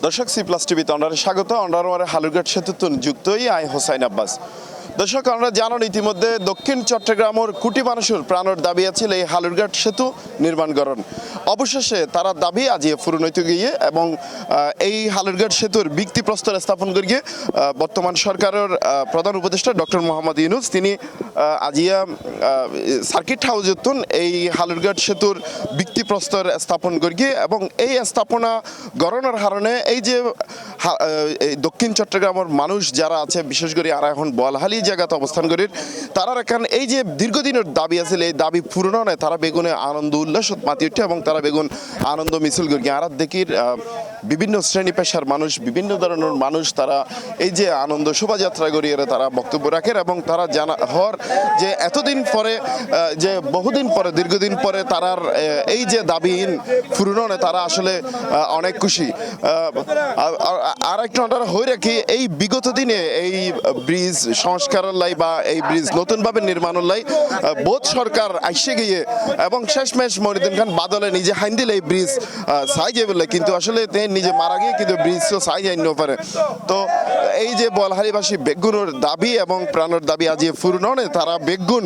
দর্শক C+ টিভিতে আপনারা স্বাগত। আমরা হালুরঘাট সেতুতে যুক্তই আই হোসাইন আব্বাস। দর্শক আমরা জানেন ইতিমধ্যে দক্ষিণ চট্টগ্রামের কোটি মানুষের প্রাণের দাবি আছিল এই হালুরঘাট সেতু নির্মাণকরণ। অবশেষে তারা দাবি আজিয়ে পূরণ হইতে গিয়ে এবং এই হালুরঘাট সেতুর ভিত্তিপ্রস্তর স্থাপন করিয়ে বর্তমান সরকারের প্রধান উপদেষ্টা ডক্টর মোহাম্মদ ইউনূস তিনি আজিয়া সার্কিট হাউসের এই হালুরঘাট সেতুর ভিত্তিপ্রস্তর স্থাপন করিয়ে এবং এই স্থাপনা গড়নের কারণে এই যে দক্ষিণ চট্টগ্রামের মানুষ যারা আছে বিশেষ করে আর এখন বলহালি জায়গাতে অবস্থান করি তারা এখন এই যে দীর্ঘদিনের দাবি আছে এই দাবি পূরণ হয় তারা বেগুনে আনন্দ উল্লাস মাতি উঠে এবং তারা বেগুন আনন্দ মিছিল করি। আর দেখির বিভিন্ন শ্রেণী পেশার মানুষ বিভিন্ন ধরনের মানুষ তারা এই যে আনন্দ শোভাযাত্রা করিয়ে তারা বক্তব্য রাখেন এবং তারা জানা হওয়ার যে এতদিন পরে যে বহুদিন পরে দীর্ঘদিন পরে তারার এই যে দাবিহীন পূরণ হয় তারা আসলে অনেক খুশি। আর একটা হয়ে রাখি এই বিগত দিনে এই ব্রিজ সংস্কারের লাই বা এই ব্রিজ নতুনভাবে নির্মাণের লাই বোধ সরকার আসে গিয়ে এবং শেষমেশ মনিউদ্দিন খান বাদলে নিজে হাইন দিলে এই ব্রিজ সাই যাই বললে কিন্তু আসলে নিজে মারা গিয়ে কিন্তু ব্রিজ তো সাই যাই নিতে পারে। তো এই যে বলহারিবাসী বেগুনের দাবি এবং প্রাণের দাবি আজ পূর্ণ হয় তারা বেগুন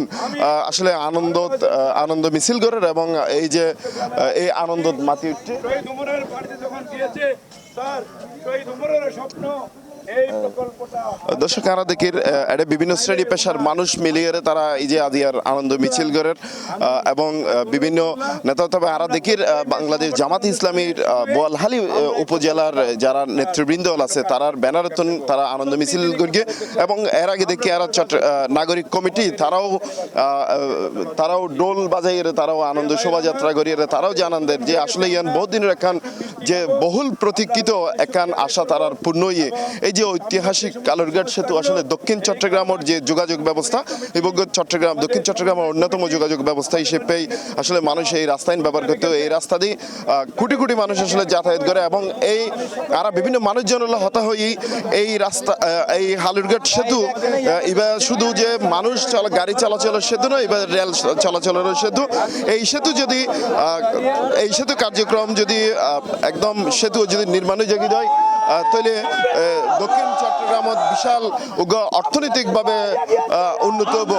আসলে আনন্দ মিছিল করে এবং এই যে এই আনন্দ মাতি উঠছে। দর্শক আমরা দেখি এটা বিভিন্ন শ্রেণী পেশার মানুষ মিলিয়ে তারা এই যে আজিয়ার আনন্দ মিছিল করেন এবং বিভিন্ন নেতা তবে আমরা দেখি বাংলাদেশ জামাত ইসলামীর বোয়ালহালী উপজেলার যারা নেতৃবৃন্দ আছে তারার ব্যানারতন তারা আনন্দ মিছিল করিয়ে এবং এর আগে দেখি আর নাগরিক কমিটি তারাও ডোল বাজাইয়ে তারাও আনন্দ শোভাযাত্রা করিয়ে তারাও জানান দেন যে আসলে ইয়ান বহুদিনের এখান যে বহুল প্রতীক্ষিত একান আশা তারার পূর্ণ হয়ে এই যে ঐতিহাসিক হালুরঘাট সেতু আসলে দক্ষিণ চট্টগ্রামের যে যোগাযোগ ব্যবস্থা এবং দক্ষিণ চট্টগ্রামের অন্যতম যোগাযোগ ব্যবস্থা হিসেবেই আসলে মানুষ এই রাস্তায় ব্যবহার করতে এই রাস্তা দিয়ে কোটি কোটি মানুষ আসলে যাতায়াত করে এবং এই আর বিভিন্ন মানুষজন হতা হয়ে এই রাস্তা এই হালুরঘাট সেতু এবার শুধু যে মানুষ গাড়ি চলাচলের সেতু নয় এবার রেল চলাচলের সেতু। এই সেতু যদি এই সেতু কার্যক্রম যদি একদম সেতু যদি নির্মাণে জাগি দেয় তাহলে দক্ষিণ চট্টগ্রামত বিশাল অর্থনৈতিকভাবে উন্নত হব।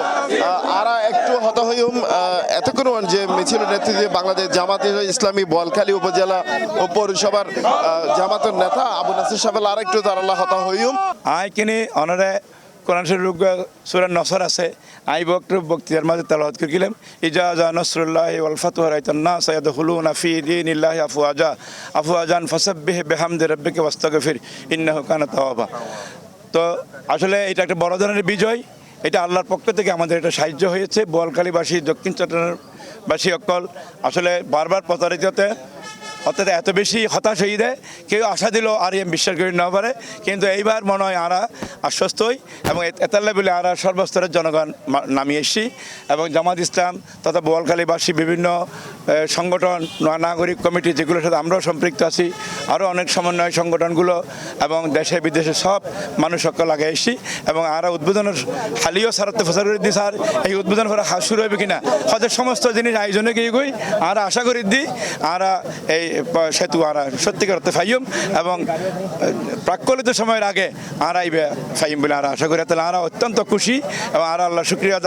আর একটু হতা হইম এতক্ষণ যে মিছিলের নেতৃত্বে বাংলাদেশ জামাত ইসলামী বোয়ালখালী উপজেলা ও পৌরসভার জামাতের নেতা আবু নাসির সাহেব আর একটু তারা হতা হইম কিনে অনারে কোরআন শরীফ সূরা নসর আছে আই বক্তৃতার মাঝে তেলাওয়াত করিলাম ইজা জা নসরুল্লাহ ওয়াল ফাতহু রাআইতান নাস ইয়াদখুলুনা ফি দীনিল্লাহি আফওয়াজান ফাসাব্বিহ বিহামদি রাব্বিকা ওয়াস্তাগফির ইন্নাহু কানা তাওয়াবা। তো আসলে এটা একটা বড় ধরনের বিজয়, এটা আল্লাহর পক্ষ থেকে আমাদের এটা সাহায্য হয়েছে। বোয়ালখালীবাসী দক্ষিণ চট্টগ্রামবাসী অকল আসলে বারবার প্রতারিততে অর্থাৎ এত বেশি হতাশ হয়ে দেয় কেউ আশা দিল আর বিশ্বাস করি না পারে কিন্তু এইবার মনে হয় আরা আশ্বস্ত হই এবং এতাল্লা বলে আরা সর্বস্তরের জনগণ নামিয়ে এসছি এবং জামাত ইসলাম তথা বোয়ালখালীবাসী বিভিন্ন সংগঠন নাগরিক কমিটি যেগুলোর সাথে আমরাও সম্পৃক্ত আছি আরও অনেক সমন্বয় সংগঠনগুলো এবং দেশে বিদেশে সব মানুষ সকল আগে এসছি এবং আরা উদ্বোধনের হালিও সারাতে ফসার করে দিই স্যার এই উদ্বোধন করা শুরু হবে কিনা হয়তো সমস্ত জিনিস আয়োজনে গিয়ে গই আরা আশা করি দিই আরা এই সেতু আর সত্যিকার অর্থে ফাইম এবং প্রাক্কলিত সময়ের আগে আর আইবে ফাইম বলে আর আশা করি তাহলে আর অত্যন্ত খুশি এবং আর আল্লাহ শুক্রিয়া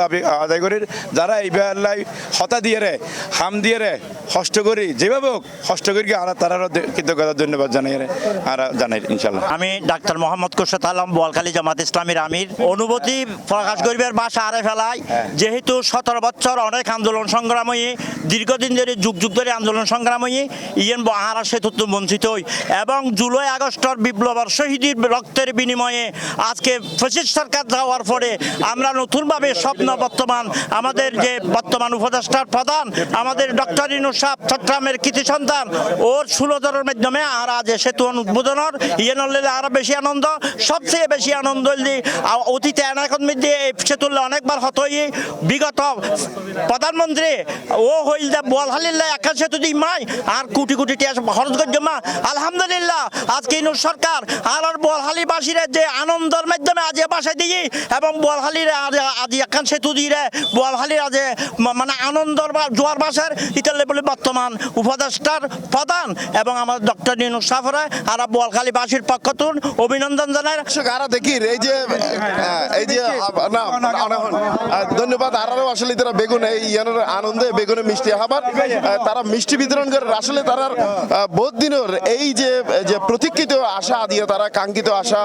আদায় করি যারা এইবে আল্লাহ হতা দিয়ে রে হাম দিয়ে রে কষ্ট করি যেভাবে হোক কষ্ট করি আর তারারও কৃতজ্ঞতা ধন্যবাদ জানাই রে আর জানাই ইনশাল্লাহ। আমি ডাক্তার মোহাম্মদ খুরশেদ আলম বোয়ালখালী জামাত ইসলামীর আমির। অনুভূতি প্রকাশ করিবার ভাষা আরে ফেলায় যেহেতু 17 বছর অনেক আন্দোলন সংগ্রাম হয়ে দীর্ঘদিন ধরে যুগ যুগ ধরে আন্দোলন সংগ্রাম হয়ে ইয়েন আহারা সেতুত্ব বঞ্চিত হই এবং জুলাই আগস্টের বিপ্লবের শহীদের রক্তের বিনিময়ে আজকে ফ্যাসিস্ট সরকার যাওয়ার পরে আমরা নতুনভাবে স্বপ্ন বর্তমান আমাদের যে বর্তমান উপদেষ্টার প্রধান আমাদের ডক্টর ইউনূস সাহেব চট্টগ্রামের কৃতি সন্তান ওর 16 দলের মাধ্যমে আর আজ সেতু উদ্বোধনের ইয়েন হলে আরো বেশি আনন্দ সবচেয়ে বেশি আনন্দ অতীতে এনাকন মধ্যে এই সেতুল্লা অনেকবার হত বিগত প্রধানমন্ত্রী ও হইল বোয়ালখালীর একা সেতু দিই মাই আর কোটি কোটি কোটি টাকা খরচ করছে মা আলহামদুলিল্লাহ আজকে ইনুস সরকার আর বোয়ালখালীবাসীর যে আনন্দের মাধ্যমে আজ বাসায় দিয়ে এবং বোয়ালখালীর আজ একখান সেতু দিয়ে বোয়ালখালীর আজ মানে আনন্দর জোয়ার বাসার ইতালে বলে বর্তমান উপদেষ্টার প্রধান এবং আমার ডক্টর ইনুস সাফরে আর বোয়ালখালীবাসীর পক্ষ থেকে অভিনন্দন জানাই। আরা দেখি এই যে না ধন্যবাদ আরও আসলে তারা বেগুন এই ইয়ানোর আনন্দে বেগুনে মিষ্টি খাবার তারা মিষ্টি বিতরণ করে আসলে তারা বহুত দিনের এই যে প্রতীক্ষিত আশা দিয়ে তারা কাঙ্ক্ষিত আশা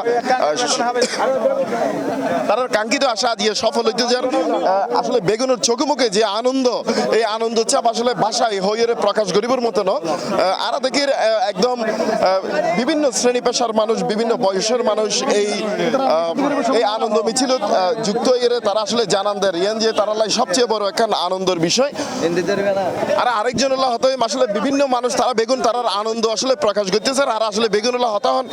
তারা কাঙ্ক্ষিত আশা দিয়ে সফল হইতে যান আসলে বেগুনের চোখে মুখে যে আনন্দ এই আনন্দ চাপ আসলে ভাষায় হইয়ে প্রকাশ করিবার মতো না। আরা দেখি একদম বিভিন্ন শ্রেণী পেশার মানুষ বিভিন্ন বয়সের মানুষ এই আনন্দ মিছিল যুক্ত হয়ে তারা আসলে জানান দেয় ইয়ান যে তারা সবচেয়ে বড় একটা আনন্দের বিষয়। আর আরেকজন হলো হত আসলে বিভিন্ন মানুষ তারা বেগুন তারার আনন্দ আসলে প্রকাশ করতেছে আর আসলে বেগুন হলো হতা হন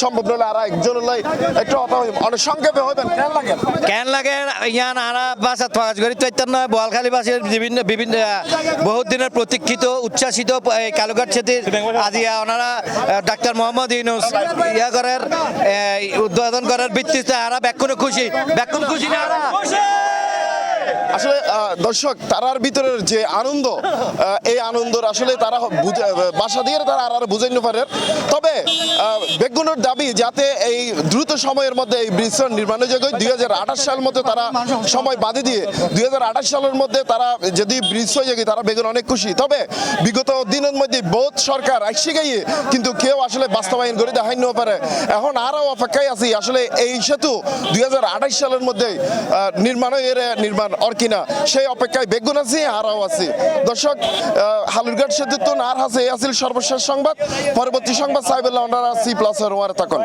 সম্ভব নলে আর একজন হলো একটু হতা অনেক সংক্ষেপে হবেন কেন লাগে ইয়ান আরা বাসা প্রকাশ করি তো নয় বোয়ালখালীবাসীর বিভিন্ন বহুত দিনের প্রতীক্ষিত উচ্ছ্বাসিত এই কালুঘাট সেতুর আজি ওনারা ডাক্তার মোহাম্মদ ইউনূস ইয়া করার উদ্বোধন করার ভিত্তিতে আরা ব্যাকুণ খুশি না আরা আসলে দর্শক তারার ভিতরের যে আনন্দ এই আনন্দর আসলে তারা বাসা দিয়ে তারা আর বুঝাই না পারে। তবে বেগুনের দাবি যাতে এই দ্রুত সময়ের মধ্যে এই ব্রিজ নির্মাণের যোগ্য 2028 সালের মধ্যে তারা সময় বাদে দিয়ে 2028 সালের মধ্যে তারা যদি ব্রিজ হয়ে যায় তারা বেগুন অনেক খুশি। তবে বিগত দিনের মধ্যে বহুত সরকার আসছে গিয়ে কিন্তু কেউ আসলে বাস্তবায়ন করে দেখাই না পারে। এখন আরও অপেক্ষায় আছি আসলে এই সেতু 2028 সালের মধ্যে নির্মাণ কিনা সেই অপেক্ষায় বেগুন আছি আরও আছি। দর্শক হালুরঘাট সেতু তো আর আছে এই আছিল সর্বশেষ সংবাদ। পরবর্তী সংবাদ সাইবুল্লাহ C+1 তখন।